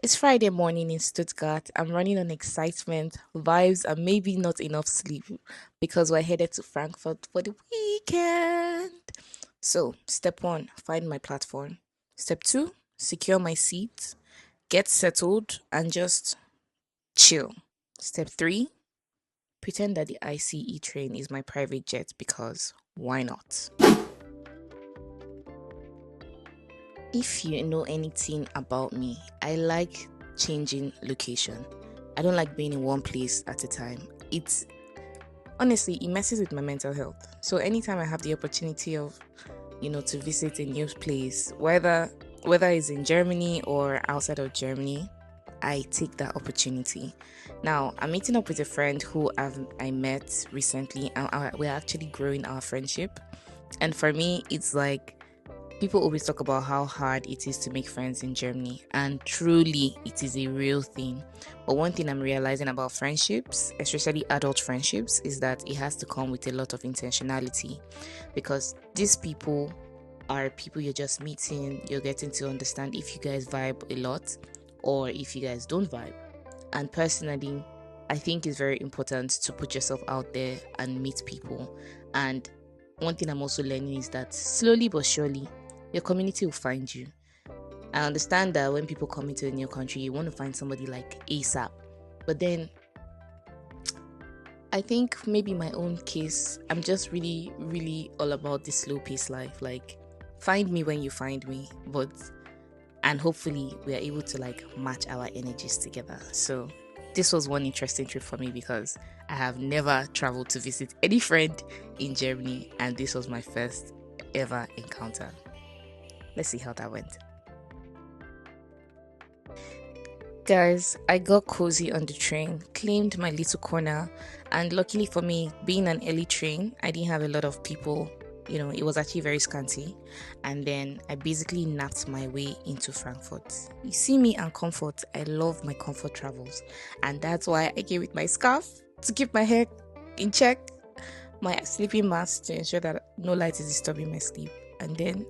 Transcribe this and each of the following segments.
It's Friday morning in Stuttgart. I'm running on excitement, vibes, and maybe not enough sleep because we're headed to Frankfurt for the weekend. So, step one, find my platform. Step two, secure my seat, get settled, and just chill. Step three, pretend that the ICE train is my private jet because why not? If you know anything about me, I like changing location. I don't like being in one place at a time. It's honestly, it messes with my mental health. So anytime I have the opportunity of, to visit a new place, whether it's in Germany or outside of Germany, I take that opportunity. Now, I'm meeting up with a friend who I met recently, and we're actually growing our friendship. And for me, it's like people always talk about how hard it is to make friends in Germany, and truly, it is a real thing. But one thing I'm realizing about friendships, especially adult friendships, is that it has to come with a lot of intentionality because these people are people you're just meeting, you're getting to understand if you guys vibe a lot or if you guys don't vibe. And personally, I think it's very important to put yourself out there and meet people. And one thing I'm also learning is that slowly but surely, your community will find you. I understand that when people come into a new country, you want to find somebody like ASAP. But then I think maybe my own case, I'm just really, really all about this slow pace life. Like, find me when you find me, and hopefully we are able to like match our energies together. So, this was one interesting trip for me because I have never traveled to visit any friend in Germany, and this was my first ever encounter. Let's see how that went. Guys, I got cozy on the train, claimed my little corner, and luckily for me, being an early train, I didn't have a lot of people. It was actually very scanty. And then I basically napped my way into Frankfurt. You see me and comfort, I love my comfort travels. And that's why I came with my scarf to keep my hair in check, my sleeping mask to ensure that no light is disturbing my sleep. And then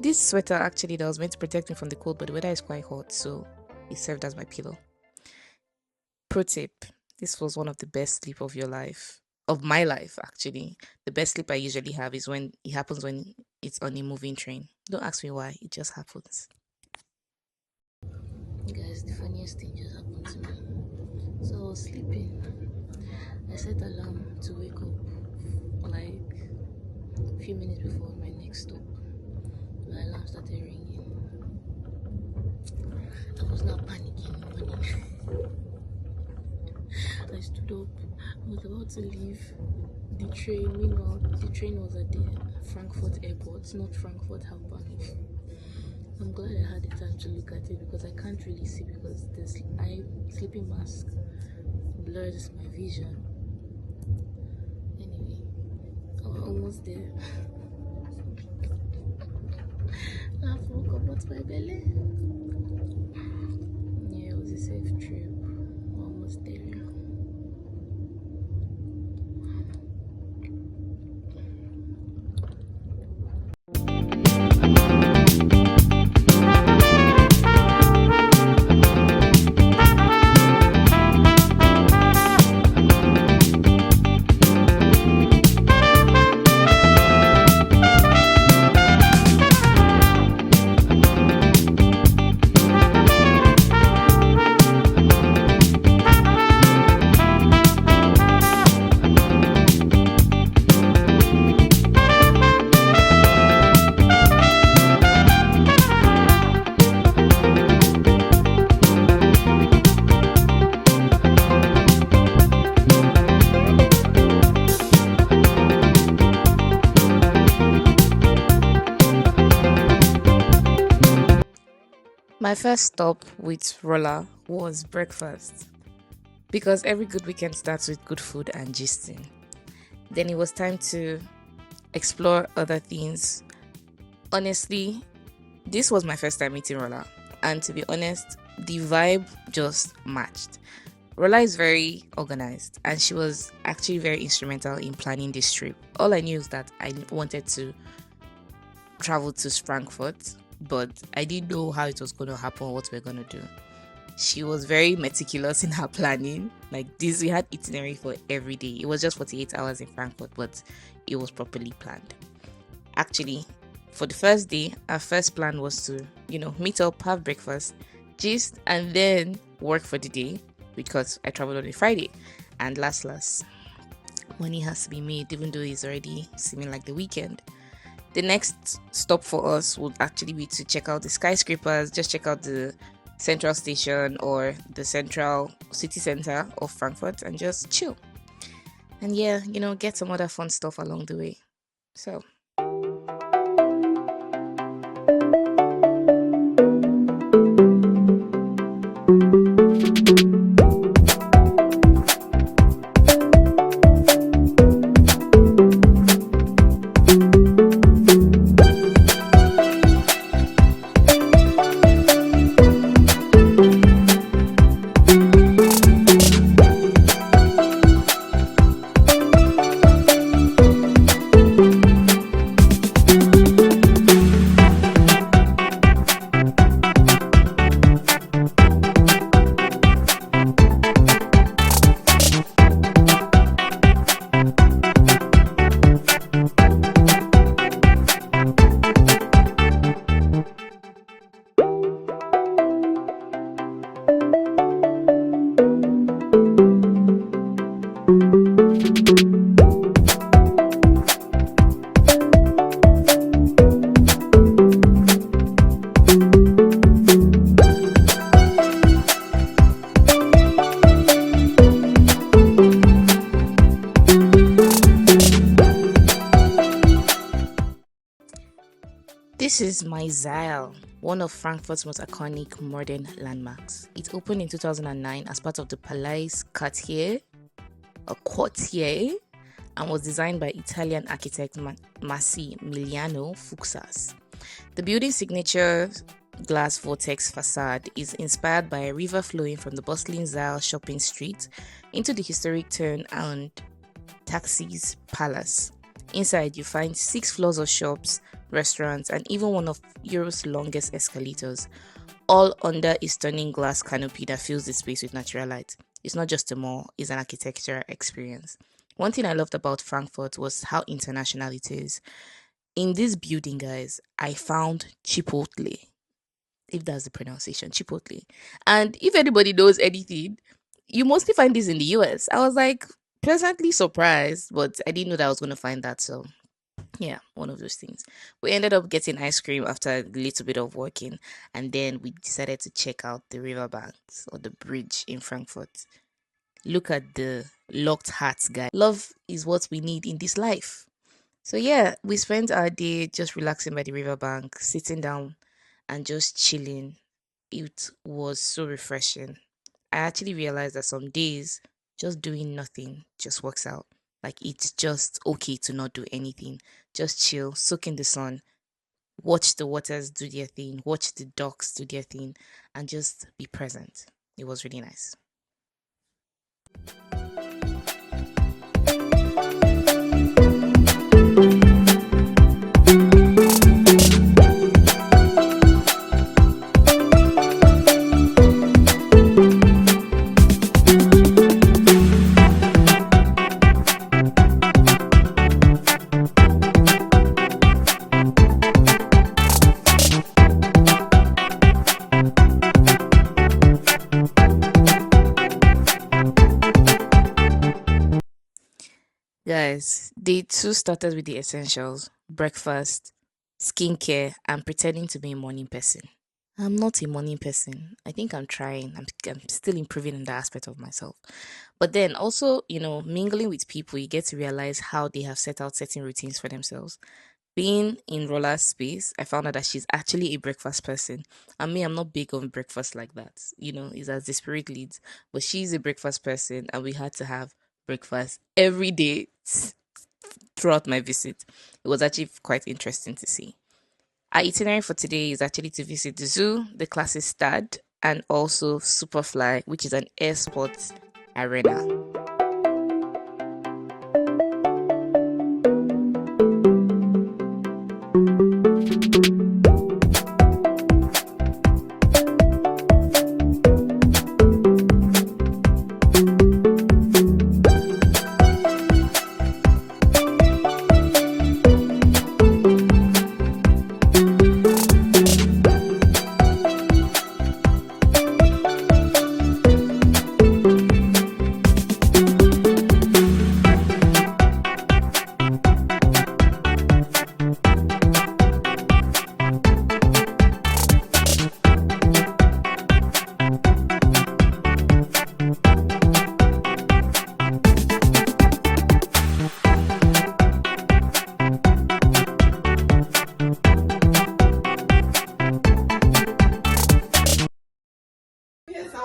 this sweater actually that was meant to protect me from the cold, but the weather is quite hot, so it served as my pillow. Pro tip: this was one of the best sleep of my life. Actually, the best sleep I usually have is when it happens when it's on a moving train. Don't ask me why; it just happens. Guys, the funniest thing just happened to me. So I was sleeping. I set alarm to wake up like a few minutes before my next stop. My alarm started ringing. I was now panicking in the morning. I stood up. I was about to leave the train. Meanwhile, the train was at the Frankfurt airport, not Frankfurt Hauptbahnhof. I'm glad I had the time to look at it because I can't really see because this sleeping mask blurs my vision. Anyway, I was almost there. I woke up at my belly. Yeah, it was a safe trip. Almost there. My first stop with Rola was breakfast because every good weekend starts with good food and gisting. Then it was time to explore other things. Honestly, this was my first time meeting Rola, and to be honest, the vibe just matched. Rola is very organized, and she was actually very instrumental in planning this trip. All I knew is that I wanted to travel to Frankfurt, but I didn't know how it was going to happen, what we're going to do. She was very meticulous in her planning. Like this, we had itinerary for every day. It was just 48 hours in Frankfurt, but it was properly planned. Actually, for the first day, our first plan was to, meet up, have breakfast, gist, and then work for the day because I traveled on a Friday. And last, money has to be made, even though it's already seeming like the weekend. The next stop for us would actually be to check out the skyscrapers, just check out the central station or the central city center of Frankfurt and just chill. And yeah, get some other fun stuff along the way. So this is MyZeil, one of Frankfurt's most iconic modern landmarks. It opened in 2009 as part of the Palais Quartier, and was designed by Italian architect Massimiliano Fuxas. The building's signature glass vortex facade is inspired by a river flowing from the bustling Zeil shopping street into the historic turn and taxis palace. Inside, you find 6 floors of shops, restaurants, and even one of Europe's longest escalators, all under a stunning glass canopy that fills the space with natural light. It's not just a mall, it's an architectural experience. One thing I loved about Frankfurt was how international it is. In this building, guys, I found Chipotle, if that's the pronunciation, Chipotle. And if anybody knows anything, you mostly find this in the US. I was like pleasantly surprised, but I didn't know that I was going to find that. So yeah, one of those things. We ended up getting ice cream after a little bit of walking, and then we decided to check out the riverbanks or the bridge in Frankfurt. Look at the locked hearts, guys. Love is what we need in this life. So yeah, we spent our day just relaxing by the riverbank, sitting down and just chilling. It was so refreshing. I actually realized that some days just doing nothing just works out. Like it's just okay to not do anything. Just chill, soak in the sun, watch the waters do their thing, watch the ducks do their thing, and just be present. It was really nice. Guys, day 2 started with the essentials: breakfast, skincare, and pretending to be a morning person. I'm not a morning person. I think I'm trying. I'm still improving in that aspect of myself. But then also, mingling with people, you get to realize how they have set out certain routines for themselves. Being in Rola's space, I found out that she's actually a breakfast person. And me, I'm not big on breakfast like that. It's as the spirit leads. But she's a breakfast person, and we had to have breakfast every day throughout my visit. It was actually quite interesting to see. Our itinerary for today is actually to visit the zoo, the Klassikstadt, and also Superfly, which is an air sports arena.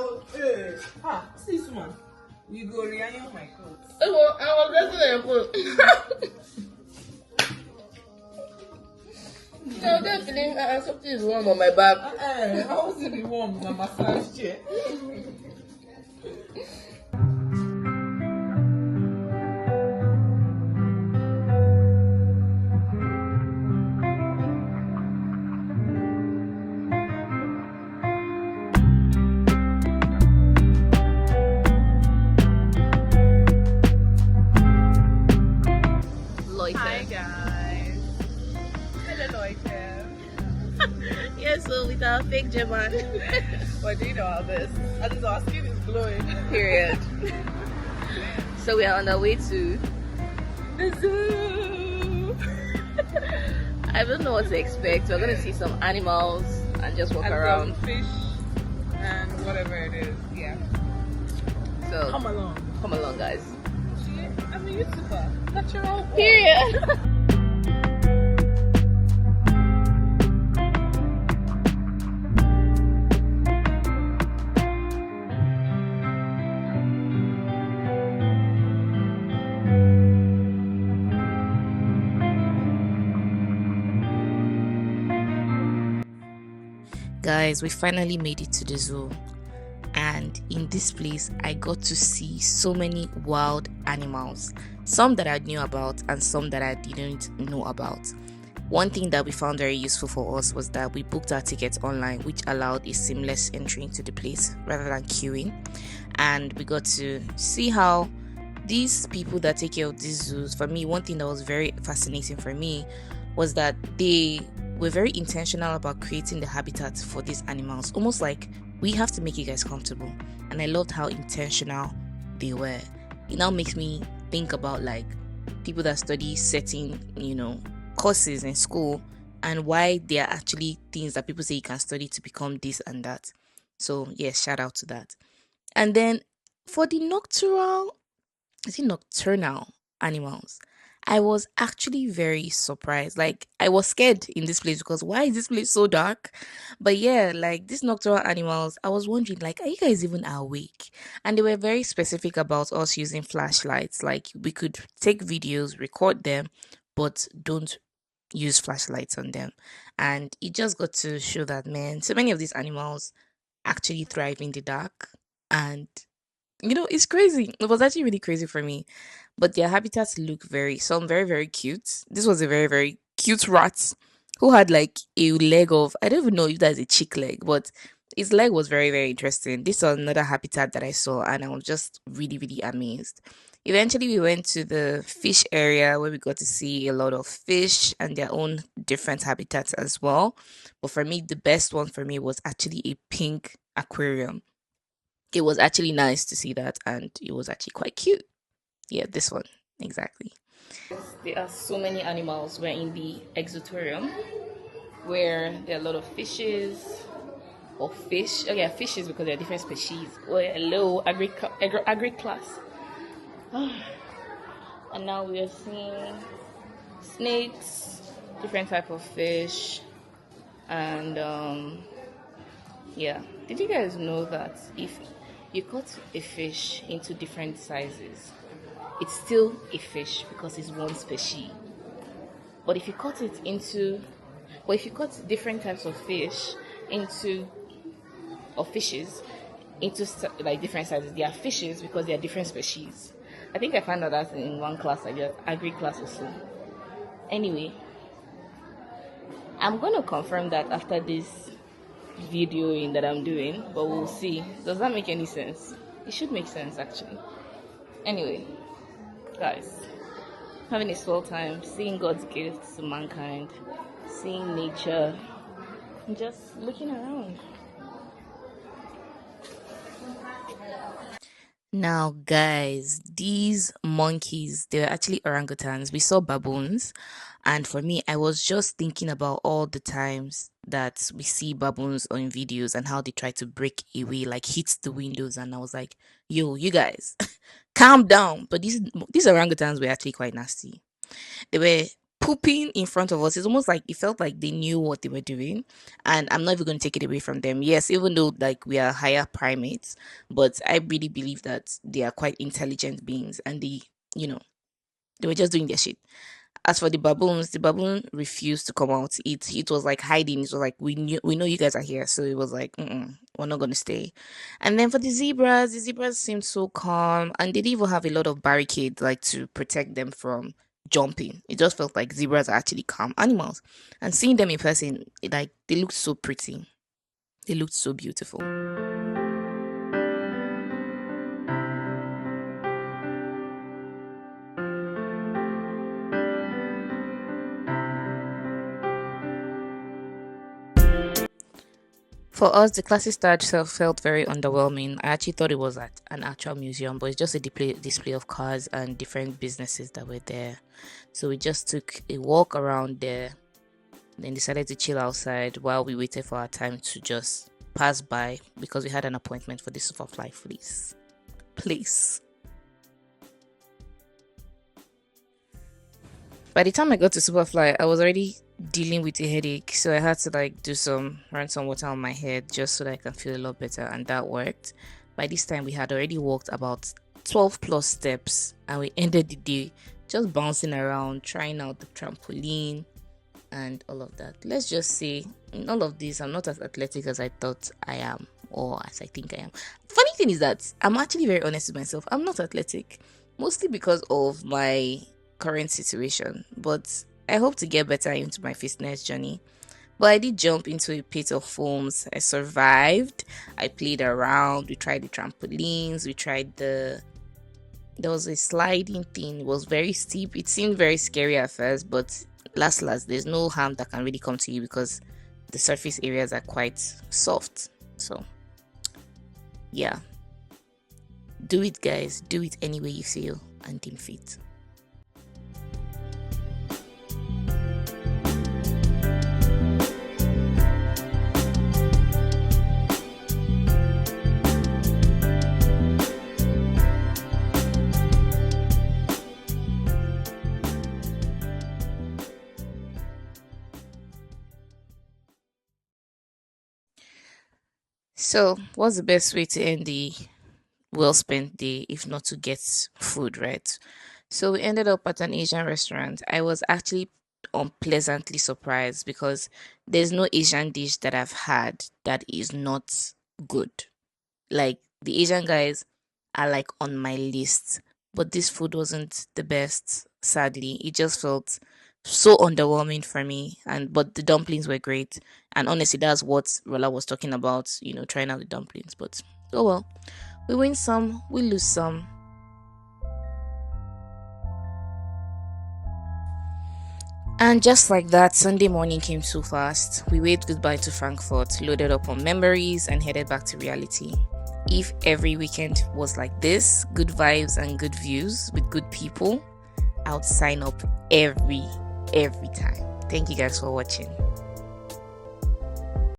will. See this man. We go re-iron my clothes. I was dressing in food. No, that feeling something is warm on my back. I was in the warm na massage chair. Hi guys. Hello Loitem. Yes, so with our fake German. We're doing our best. And our skin is glowing. Period. So we are on our way to The zoo. I don't know what to expect. We're gonna see some animals and just walk And around. some fish and whatever it is. Yeah. So Come along, guys. I'm a YouTuber. Natural. Period. Guys, we finally made it to the zoo. And in this place, I got to see so many wild animals, some that I knew about and some that I didn't know about. One thing that we found very useful for us was that we booked our tickets online, which allowed a seamless entry into the place rather than queuing. And we got to see how these people that take care of these zoos, for me, one thing that was very fascinating for me was that they were very intentional about creating the habitat for these animals, almost like we have to make you guys comfortable. And I loved how intentional they were. It now makes me think about like people that study certain, courses in school and why they are actually things that people say you can study to become this and that. So yes, shout out to that. And then for the nocturnal animals, I was actually very surprised. Like I was scared in this place because why is this place so dark? But yeah, like these nocturnal animals, I was wondering, like, are you guys even awake? And they were very specific about us using flashlights. Like we could take videos, record them, but don't use flashlights on them. And it just got to show that, man, so many of these animals actually thrive in the dark. And it's crazy. It was actually really crazy for me. But their habitats look some very, very cute. This was a very, very cute rat who had like a leg of, I don't even know if that's a chick leg, but his leg was very, very interesting. This was another habitat that I saw, and I was just really, really amazed. Eventually, we went to the fish area where we got to see a lot of fish and their own different habitats as well. But for me, the best one for me was actually a pink aquarium. It was actually nice to see that, and it was actually quite cute. Yeah, this one exactly. There are so many animals. We're in the exoterium where there are a lot of fishes or fish. Oh yeah, fishes because there are different species. Well, hello, agri class. And now we are seeing snakes, different type of fish, and yeah. Did you guys know that if you cut a fish into different sizes, it's still a fish because it's one species? But if you cut different types of fish fishes into like different sizes, they are fishes because they are different species. I think I found out that in one class, I guess, agri class or so. Anyway, I'm gonna confirm that after this videoing that I'm doing, but we'll see. Does that make any sense? It should make sense actually. Anyway, guys, having a swell time, seeing God's gifts to mankind, seeing nature, and just looking around. Now, guys, these monkeys, they were actually orangutans. We saw baboons. And for me, I was just thinking about all the times that we see baboons on videos and how they try to break away, like hit the windows. And I was like, yo, you guys, calm down. But these orangutans were actually quite nasty. They were pooping in front of us. It's almost like it felt like they knew what they were doing, and I'm not even going to take it away from them. Yes, even though like we are higher primates, but I really believe that they are quite intelligent beings, and you know, they were just doing their shit. As for the baboon refused to come out. It was like hiding. It was like we know you guys are here, so it was like we're not gonna stay. And then for the zebras seemed so calm, and they didn't even have a lot of barricades like to protect them from jumping. It just felt like zebras are actually calm animals, and seeing them in person, like they looked so pretty. They looked so beautiful. For us, the classic stage felt very underwhelming. I actually thought it was at an actual museum, but it's just a display of cars and different businesses that were there. So we just took a walk around there, then decided to chill outside while we waited for our time to just pass by because we had an appointment for the Superfly place. By the time I got to Superfly, I was already dealing with a headache, so I had to like run some water on my head just so that I can feel a lot better, and that worked. By this time, we had already walked about 12 plus steps, and we ended the day just bouncing around, trying out the trampoline, and all of that. Let's just say, in all of this, I'm not as athletic as I thought I am, or as I think I am. Funny thing is that I'm actually very honest with myself. I'm not athletic, mostly because of my current situation, but I hope to get better into my fitness journey. But I did jump into a pit of foams. I survived. I played around. We tried the trampolines. There was a sliding thing. It was very steep. It seemed very scary at first, but last, there's no harm that can really come to you because the surface areas are quite soft. So, yeah. Do it, guys. Do it any way you feel and deem fit. So, what's the best way to end the well spent day if not to get food, right? So, we ended up at an Asian restaurant. I was actually unpleasantly surprised because there's no Asian dish that I've had that is not good. Like, the Asian guys are like on my list, but this food wasn't the best, sadly. It just felt so underwhelming for me, and but the dumplings were great, and honestly that's what Rola was talking about, trying out the dumplings. But oh well, we win some, we lose some. And just like that, Sunday morning came so fast. We waved goodbye to Frankfurt, loaded up on memories, and headed back to reality. If every weekend was like this, good vibes and good views with good people, I would sign up every time. Thank you guys for watching.